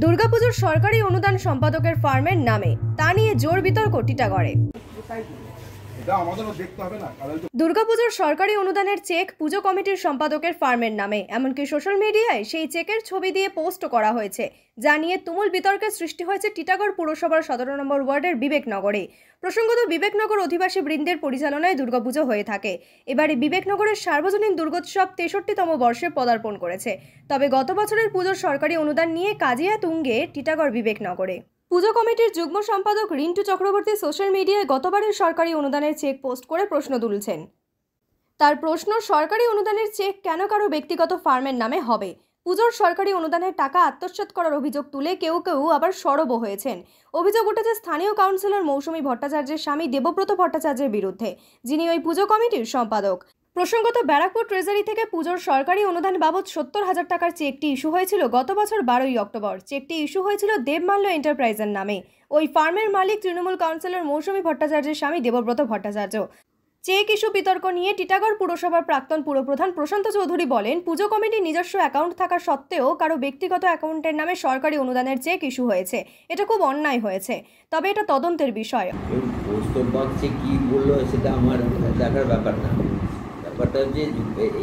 দুর্গাপুজোর সরকারি অনুদান সম্পাদকের ফার্মের নামে তা নিয়ে জোর বিতর্ক টিটাগড়ে। দুর্গাপুজোর সরকারি অনুদানের চেক পুজো কমিটির সম্পাদকের ফার্মের নামে, এমনকি সোশ্যাল মিডিয়ায় সেই চেকের ছবি দিয়ে পোস্ট করা হয়েছে, যা নিয়ে তুমুল বিতর্কের সৃষ্টি হয়েছে টিটাগড় পুরসভার 17 নম্বর ওয়ার্ডের বিবেকনগরে। প্রসঙ্গত, বিবেকনগর অধিবাসী বৃন্দের পরিচালনায় দুর্গাপুজো হয়ে থাকে। এবারে বিবেকনগরের সার্বজনীন দুর্গোৎসব 63তম বর্ষে পদার্পণ করেছে। তবে গত বছরের পুজোর সরকারি অনুদান নিয়ে কাজিয়া তুঙ্গে টিটাগড় বিবেকনগরে। পুজো কমিটির যুগ্ম সম্পাদক রিন্টু চক্রবর্তী সোশ্যাল মিডিয়ায় গতবারের সরকারি অনুদানের চেক পোস্ট করে প্রশ্ন তুলছেন। তার প্রশ্ন, সরকারি অনুদানের চেক কেন কারো ব্যক্তিগত ফার্মের নামে হবে? পুজোর সরকারি অনুদানের টাকা আত্মসাৎ করার অভিযোগ তুলে কেউ কেউ আবার সরব হয়েছেন। অভিযোগ উঠেছে স্থানীয় কাউন্সিলর মৌসুমী ভট্টাচার্যের স্বামী দেবব্রত ভট্টাচার্যের বিরুদ্ধে, যিনি ওই পুজো কমিটির সম্পাদক। প্রসঙ্গত, ব্যারাকপুর ট্রেজারি থেকে পুজোর সরকারি অনুদান বাবদ 70,000 টাকার চেকটি ইস্যু হয়েছিল গত বছর 12ই অক্টোবর। চেকটি ইস্যু হয়েছিল দেবমাল্য এন্টারপ্রাইজের নামে। ওই ফার্মের মালিক তৃণমূল কাউন্সিলর মৌসুমী ভট্টাচার্যের স্বামী দেবব্রত ভট্টাচার্য। চেক ইস্যু বিতর্ক নিয়ে টিটাগড় পুরসভার প্রাক্তন পুরপ্রধান প্রশান্ত চৌধুরী বলেন, পুজো কমিটির নিজস্ব অ্যাকাউন্ট থাকা সত্ত্বেও কারো ব্যক্তিগত অ্যাকাউন্টের নামে সরকারি অনুদানের চেক ইস্যু হয়েছে। এটা খুব অন্যায় হয়েছে, তবে এটা তদন্তের বিষয়। কি বললো সেটা আমার দেখার ব্যাপার না। ব্যাপারটা যে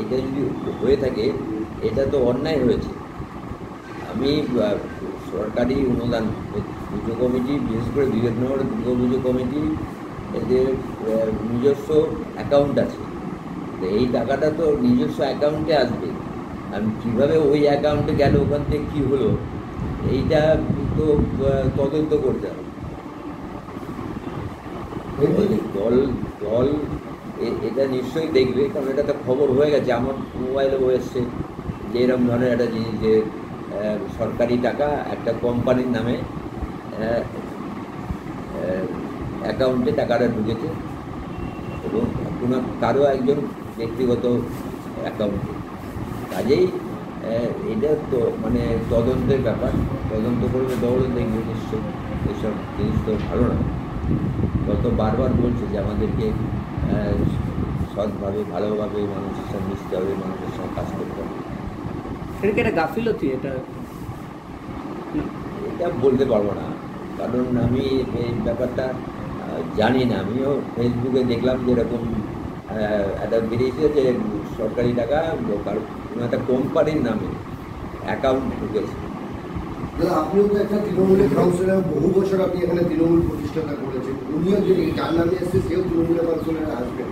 এটা যদি হয়ে থাকে, এটা তো অন্যায় হয়েছে। আমি সরকারি অনুদান পুজো কমিটি, বিশেষ করে বিবেকনগর দুর্গা পুজো কমিটি, এদের নিজস্ব অ্যাকাউন্ট আছে। তো এই টাকাটা তো নিজস্ব অ্যাকাউন্টে আসবে। আমি কীভাবে ওই অ্যাকাউন্টে গেল, ওখান থেকে কী হলো, এইটা তো তদন্ত করতে হবে। দল এটা নিশ্চয়ই দেখবে, কারণ এটা তো খবর হয়ে গেছে, আমার মোবাইলেও এসছে যে এরকম ধরনের একটা জিনিস, যে সরকারি টাকা একটা কোম্পানির নামে অ্যাকাউন্টে টাকাটা ঢুকেছে এবং কোনো কারো একজন ব্যক্তিগত অ্যাকাউন্টে। কাজেই এটা তো মানে তদন্তের ব্যাপার, তদন্ত করবে দল, দেখবে নিশ্চয়ই। এসব জিনিস তো ভালো না। গত বারবার বলছে যে আমাদেরকে সৎভাবে ভালোভাবে মানুষের সঙ্গে মিশতে হবে, মানুষের সঙ্গে কাজ করতে হবে। এটা গাফিলতি, এটা বলতে পারবো না, কারণ আমি এই ব্যাপারটা জানি না। আমিও ফেসবুকে দেখলাম যে এরকম একটা বেরিয়েছে যে সরকারি টাকা কোনো একটা কোম্পানির নামে অ্যাকাউন্ট ঢুকেছে। আপনিও তো একটা তৃণমূলের কাউন্সিলর, বহু বছর আপনি এখানে তৃণমূল প্রতিষ্ঠাতা করেছেন, উনিও যে যার নামে এসছে সেও তৃণমূলের কাউন্সিলরে আসবেন।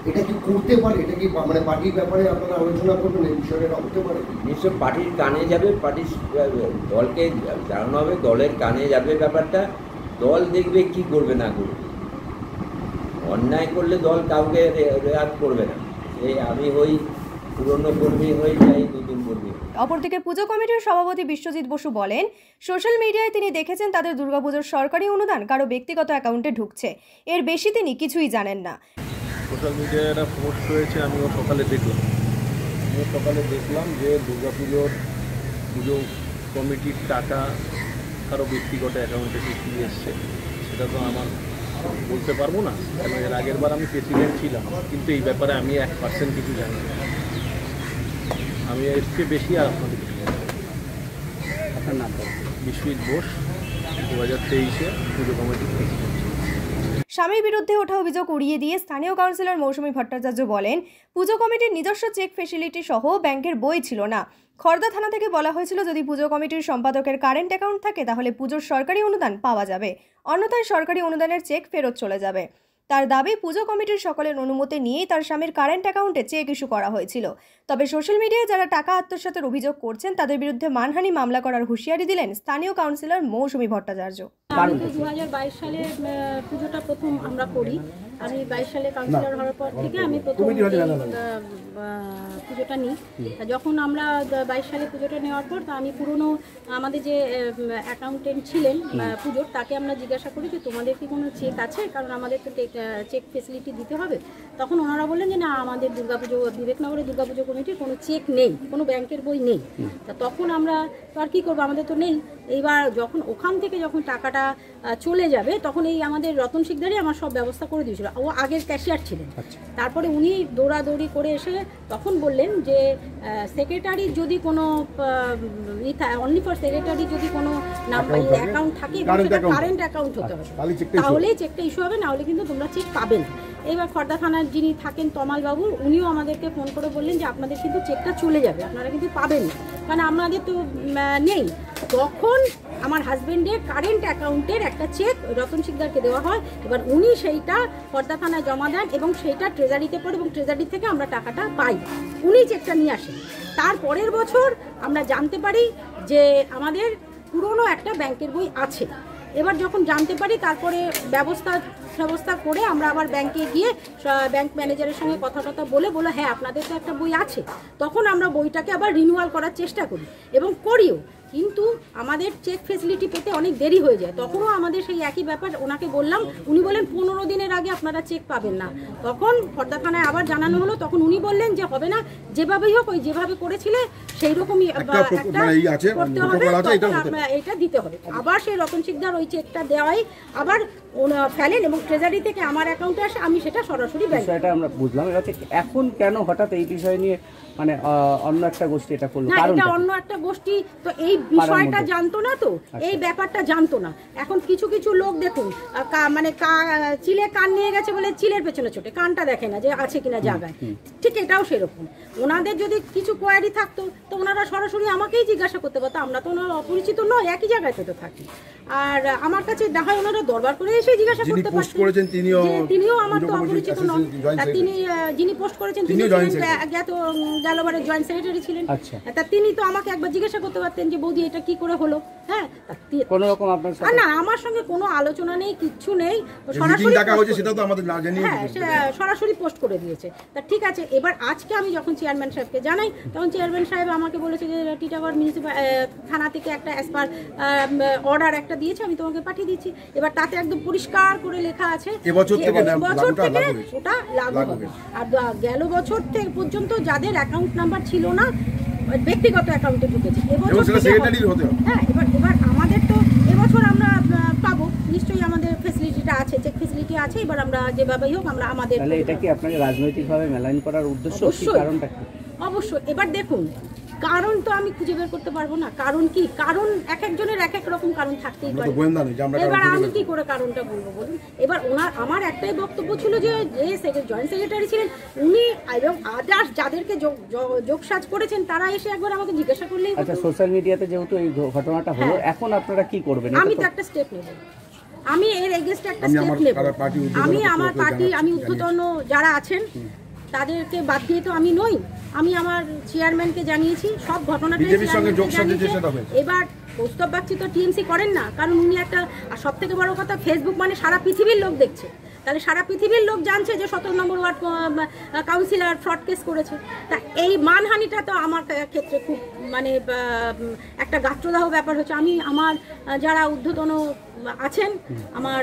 এটা কি করতে পারে? এটা কি মানে পার্টির ব্যাপারে আপনারা আলোচনা করবেন? এই বিষয়টা হতে পারে নিশ্চয় পার্টির কানে যাবে, পার্টির দলকে জানানো হবে, দলের কানে যাবে ব্যাপারটা। দল দেখবে কি করবে না করবে। অন্যায় করলে দল কাউকে রেয়াত করবে না। এই আমি হই পুরনো কর্মী, হই যাই নতুন কর্মী। অপরদিকে পুজো কমিটির সভাপতি বিশ্বজিৎ বসু বলেন, সোশ্যাল মিডিয়ায় তিনি দেখেছেন তাদের দুর্গাপুজোর সরকারি অনুদান কারো ব্যক্তিগত অ্যাকাউন্টে ঢুকছে। এর বেশি তিনি কিছুই জানেন না। সোশ্যাল মিডিয়ায় একটা পোস্ট হয়েছে, আমিও সকালে দেখলাম যে দুর্গাপুজোর পুজো কমিটির টাকা কারো ব্যক্তিগত অ্যাকাউন্টে ঢুকিয়ে এসছে। সেটা তো আমার বলতে পারবো না, কারণ এর আগের বার আমি প্রেসিডেন্ট ছিলাম, কিন্তু এই ব্যাপারে আমি 1% কিছু জানি না। আমি এর চেয়ে বেশি আর আপনাদের আপনার নাম বিশ্বজিৎ বোস, 2023-এ পুজো কমিটির প্রেসিডেন্ট। স্বামীর বিরুদ্ধে ওঠা অভিযোগ উড়িয়ে দিয়ে স্থানীয় কাউন্সিলর মৌসুমী ভট্টাচার্য বলেন, পুজো কমিটির নিজস্ব চেক ফেসিলিটি সহ ব্যাংকের বই ছিল না। খড়দা থানা থেকে বলা হয়েছিল যদি পুজো কমিটির সম্পাদকের কারেন্ট অ্যাকাউন্ট থাকে তাহলে পুজোর সরকারি অনুদান পাওয়া যাবে, অন্যথায় সরকারি অনুদানের চেক ফেরত চলে যাবে। তার দাবি, পুজো কমিটির সকলের অনুমতি নিয়েই তার স্বামীর কারেন্ট অ্যাকাউন্টে চেক ইস্যু করা হয়েছিল। তবে সোশ্যাল মিডিয়ায় যারা টাকা আত্মসাতের অভিযোগ করছেন তাদের বিরুদ্ধে মানহানি মামলা করার হুঁশিয়ারি দিলেন স্থানীয় কাউন্সিলর মৌসুমী ভট্টাচার্য। 2022 সালে পুজোটা প্রথম আমরা করি। আমি 22 সালে কাউন্সিলর হওয়ার পর থেকে আমি প্রথম পুজোটা নিই। যখন আমরা 22 সালে পুজোটা নেওয়ার পর তা আমি পুরনো আমাদের যে অ্যাকাউন্টেন্ট ছিলেন পুজোর, তাকে আমরা জিজ্ঞাসা করি যে তোমাদের কি কোনো চেক আছে, কারণ আমাদের তো চেক ফেসিলিটি দিতে হবে। তখন ওনারা বললেন যে না, আমাদের দুর্গাপুজো বিবেকনগরের দুর্গাপুজো কমিটির কোনো চেক নেই, কোনো ব্যাংকের বই নেই। তা তখন আমরা তো আর কী করবো, আমাদের তো নেই। এইবার যখন ওখান থেকে যখন টাকাটা চলে যাবে তখন এই আমাদের রতন শিকদারই আমার সব ব্যবস্থা করে দিয়েছিল। ও আগের ক্যাশিয়ার ছিলেন। আচ্ছা। তারপরে উনি দৌড়াদৌড়ি করে এসে তখন বললেন যে সেক্রেটারি যদি কোনো অনলি ফর সেক্রেটারি যদি কোনো অ্যাকাউন্ট থাকে কারেন্ট অ্যাকাউন্ট হতে হবে, তাহলেই চেকটা ইস্যু হবে, না হলে কিন্তু তোমরা চেক পাবে না। এইবার খর্দা থানার যিনি থাকেন তমালবাবু, উনিও আমাদেরকে ফোন করে বললেন যে আপনাদের কিন্তু চেকটা চলে যাবে, আপনারা কিন্তু পাবেন না, কারণ আমাদের তো নেই। তখন আমার হাজবেন্ডের কারেন্ট অ্যাকাউন্টের একটা চেক রতন শিকদারকে দেওয়া হয়। এবার উনি সেইটা খর্দা থানায় জমা দেন এবং সেইটা ট্রেজারিতে পড়ে এবং ট্রেজারি থেকে আমরা টাকাটা পাই। উনি চেকটা নিয়ে আসেন। তার পরের বছর আমরা জানতে পারি যে আমাদের পুরনো একটা ব্যাংকের বই আছে। এবার যখন জানতে পারি তারপরে ব্যবস্থা করে আমরা আবার ব্যাংকে গিয়ে ব্যাংক ম্যানেজারের সঙ্গে কথা বলে হ্যাঁ আপনাদের তো একটা বই আছে। তখন আমরা বইটাকে আবার রিনিউয়াল করার চেষ্টা করি এবং করিও, কিন্তু আমাদের চেক ফেসিলিটি পেতে অনেক দেরি হয়ে যায়। তখনও আমাদের সেই একই ব্যাপার, ওনাকে বললাম, উনি বলেন 15 দিনের আগে আপনারা চেক পাবেন না। তখন খর্দা থানায় আবার জানানো হলো, তখন উনি বললেন যে হবে না, যেভাবেই হোক ওই যেভাবে করেছিলে সেই রকমই করতে হবে, এটা দিতে হবে। আবার সেই রতন শিকদার ওই চেকটা দেওয়াই আবার ফেলেন এবং ট্রেজারি থেকে আমার অ্যাকাউন্টে আসে, আমি সেটা সরাসরি বিষয়টা আমরা বুঝলাম। এটা হচ্ছে এখন কেন হঠাৎ এই বিষয় নিয়ে মানে অন্য একটা গোষ্ঠী এটা করলো? কারণ এটা অন্য একটা গোষ্ঠী তো এই বিষয়টা জানতো না, তো এই ব্যাপারটা জানতো না। এখন কিছু লোক দেখুন মানে চিলে কান নিয়ে গেছে বলে চিলের পেছনে ছোটে, কানটা দেখে না যে আছে কিনা জায়গায়। ঠিক এটাও সেরকম, ওনাদের যদি কিছু কোয়ারি থাকতো তো ওনারা সরাসরি আমাকেই জিজ্ঞাসা করতে পারতো, আমরা তো ওনারা অপরিচিত নয়, একই জায়গায় তো থাকি। আর আমার কাছে না হয় ওনারা দরবার করে এসে জিজ্ঞাসা করতে পারতেন, তিনিও আমার তো অপরিচিত নন। তিনি যিনি পোস্ট করেছেন তিনি গেলবারের জয়েন্ট সেক্রেটারি ছিলেন। তা তিনি তো আমাকে একবার জিজ্ঞাসা করতে পারতেন যে বৌদি এটা কি করে হলো। হ্যাঁ, কোনো রকম আপনার সাথে না, আমার সঙ্গে কোনো আলোচনা নেই, কিচ্ছু নেই, সরাসরি টাকা হয়েছে সেটা তো আমাদের না জানিয়ে সরাসরি পোস্ট করে দিয়েছে। তা ঠিক আছে, এবার আজকে আমি যখন চেয়ারম্যান সাহেবকে জানাই তখন চেয়ারম্যান সাহেব আমাকে বলেছে যে টিটাগড় মিউনিসিপাল থানা থেকে একটা অ্যাসপার অর্ডার একটা দিয়েছে, আমি তোমাকে পাঠিয়ে দিচ্ছি। এবার তাতে একদম পরিষ্কার করে লেখা আছে এবছর থেকে ওটা লাগু হবে। আর গেল বছর থেকে পর্যন্ত যাদের অ্যাকাউন্ট নাম্বার ছিল না ব্যক্তিগত অ্যাকাউন্টে ঢুকেছে, হ্যাঁ, এবার আমাদের তো এবছর আমরা পাবো নিশ্চয়ই, আমাদের ফেসিলিটিটা আছে, চেক ফেসিলিটি আছে। এবার আমরা যেভাবেই হোক আমরা আমাদের, তাহলে এটা কি আপনাকে রাজনৈতিকভাবে মেলাইন করার উদ্দেশ্য? কারণটা কি? অবশ্যই। এবার দেখুন, কারণ তো আমি খুঁজে বের করতে পারবো না, কারণ কি, কারণ এক একজনের এক এক রকম কারণ থাকতেই পারে। এবার আমি কি করে কারণটা বলবো বলুন? এবার আমার একটাই বক্তব্য ছিল যে জয়েন্ট সেক্রেটারি ছিলেন উনি এবং আদার্স যাদেরকে যোগসাজ করেছেন তারা এসে একবার আমাকে জিজ্ঞাসা করলেই। আচ্ছা, সোশ্যাল মিডিয়াতে যেহেতু এই ঘটনাটা হলো, এখন আপনারা কি করবেন? আমি তো একটা স্টেপ নেব, আমি এর এগেইনস্টে একটা স্টেপ নেব। আমি আমার পার্টি, আমি ঊর্ধ্বতন যারা আছেন তাদেরকে বাদ দিয়ে তো আমি নই, আমি আমার চেয়ারম্যানকে জানিয়েছি সব ঘটনাটা। এবার প্রস্তাব বাগচি তো টিএমসি করেন না, কারণ উনি একটা, আর সব থেকে বড় কথা ফেসবুক মানে সারা পৃথিবীর লোক দেখছে, তাহলে সারা পৃথিবীর লোক জানছে যে 17 নম্বর ওয়ার্ড কাউন্সিলর ফ্রড কেস করেছে। তা এই মানহানিটা তো আমার ক্ষেত্রে খুব মানে একটা গাত্রদাহ ব্যাপার হচ্ছে। আমি আমার যারা ঊর্ধ্বতন আছেন, আমার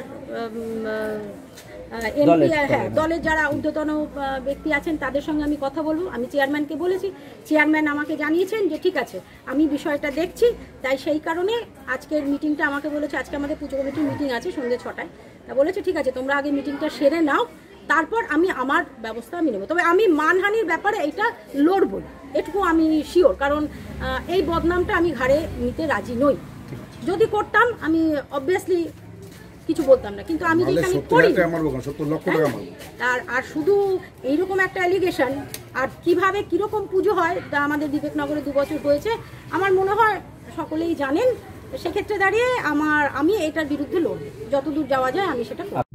এমপি, হ্যাঁ, দলের যারা ঊর্ধ্বতন ব্যক্তি আছেন তাদের সঙ্গে আমি কথা বলবো। আমি চেয়ারম্যানকে বলেছি, চেয়ারম্যান আমাকে জানিয়েছেন যে ঠিক আছে আমি বিষয়টা দেখছি। তাই সেই কারণে আজকের মিটিংটা আমাকে বলেছে, আজকে আমাদের পুজো কমিটির মিটিং আছে সন্ধ্যে 6টায়। তা বলেছে ঠিক আছে তোমরা আগে মিটিংটা সেরে নাও, তারপর আমি আমার ব্যবস্থা আমি নেব। তবে আমি মানহানির ব্যাপারে এইটা লড়বো, এটুকু আমি শিওর, কারণ এই বদনামটা আমি ঘাড়ে নিতে রাজি নই। যদি করতাম আমি অবভিয়াসলি কিছু বলতাম না, কিন্তু আমি যেখানে করি আর শুধু এইরকম একটা অ্যালিগেশন, আর কিভাবে কিরকম পুজো হয় তা আমাদের বিবেকনগরে 2 বছর হয়েছে, আমার মনে হয় সকলেই জানেন। সেক্ষেত্রে দাঁড়িয়ে আমি এটার বিরুদ্ধে লড়ব, যতদূর যাওয়া যায় আমি সেটা করব।